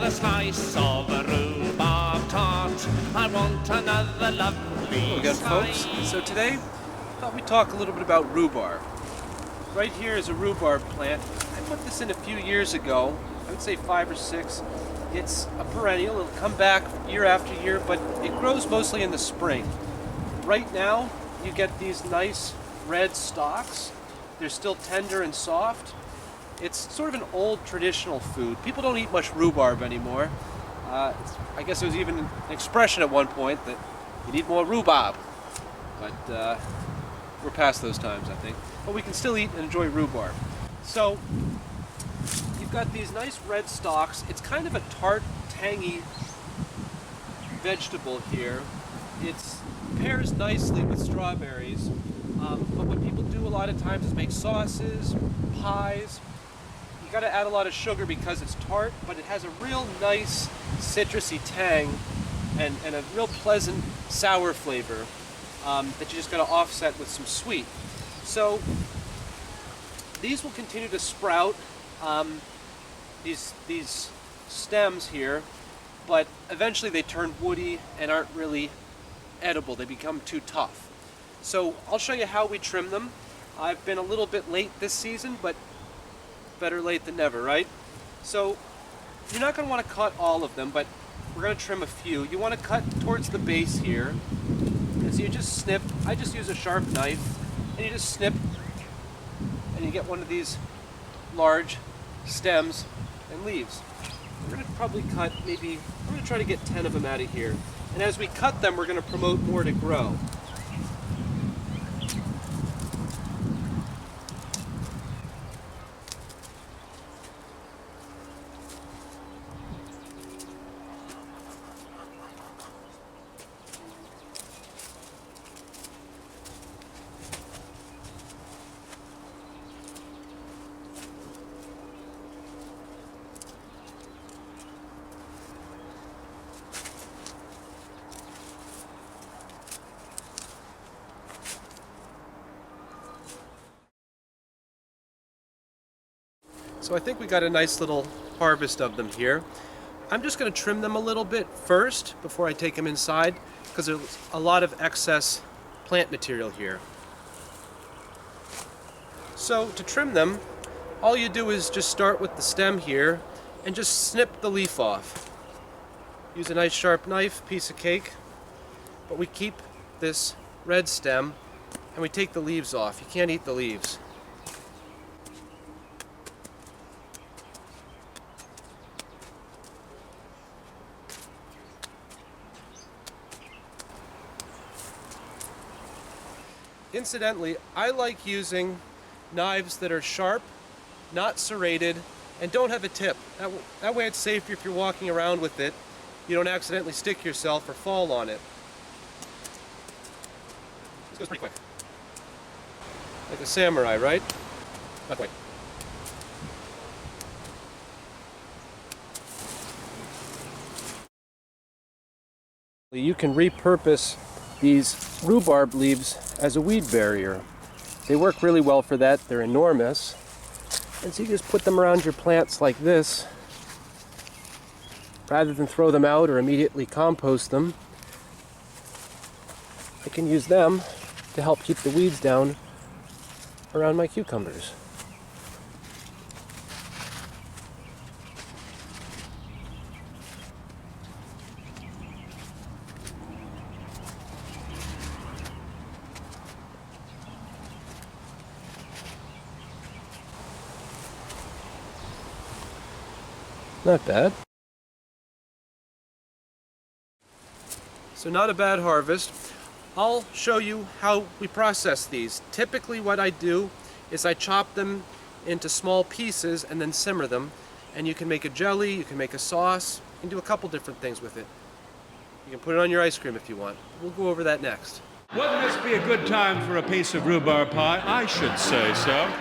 a slice of a rhubarb tart. I want another lovely Hello again, folks. So today, I thought we'd talk a little bit about rhubarb. Right here is a rhubarb plant. I put this in a few years ago, I would say 5 or 6. It's a perennial, it'll come back year after year, but it grows mostly in the spring. Right now, you get these nice red stalks. They're still tender and soft. It's sort of an old traditional food. People don't eat much rhubarb anymore. I guess there was even an expression at one point that you need more rhubarb. But we're past those times, I think. But we can still eat and enjoy rhubarb. So, you've got these nice red stalks. It's kind of a tart, tangy vegetable here. It pairs nicely with strawberries. But what people do a lot of times is make sauces, pies. You got to add a lot of sugar because it's tart, but it has a real nice citrusy tang and a real pleasant sour flavor that you just got to offset with some sweet. So these will continue to sprout, these stems here, but eventually they turn woody and aren't really edible. They become too tough. So I'll show you how we trim them. I've been a little bit late this season, but better late than never, right? So you're not going to want to cut all of them, but we're going to trim a few. You want to cut towards the base here. And so you just snip. I just use a sharp knife, and you just snip, and you get one of these large stems and leaves. We're going to probably cut maybe, I'm going to try to get 10 of them out of here. And as we cut them, we're going to promote more to grow. So I think we got a nice little harvest of them here. I'm just going to trim them a little bit first before I take them inside because there's a lot of excess plant material here. So to trim them, all you do is just start with the stem here and just snip the leaf off. Use a nice sharp knife, piece of cake, but we keep this red stem and we take the leaves off. You can't eat the leaves. Incidentally, I like using knives that are sharp, not serrated, and don't have a tip. That way it's safer if you're walking around with it. You don't accidentally stick yourself or fall on it. This goes pretty quick. Like a samurai, right? Not quite. You can repurpose these rhubarb leaves as a weed barrier. They work really well for that. They're enormous. And so you just put them around your plants like this rather than throw them out or immediately compost them. I can use them to help keep the weeds down around my cucumbers. Not bad. So not a bad harvest. I'll show you how we process these. Typically what I do is I chop them into small pieces and then simmer them. And you can make a jelly, you can make a sauce, you can do a couple different things with it. You can put it on your ice cream if you want. We'll go over that next. Wouldn't this be a good time for a piece of rhubarb pie? I should say so.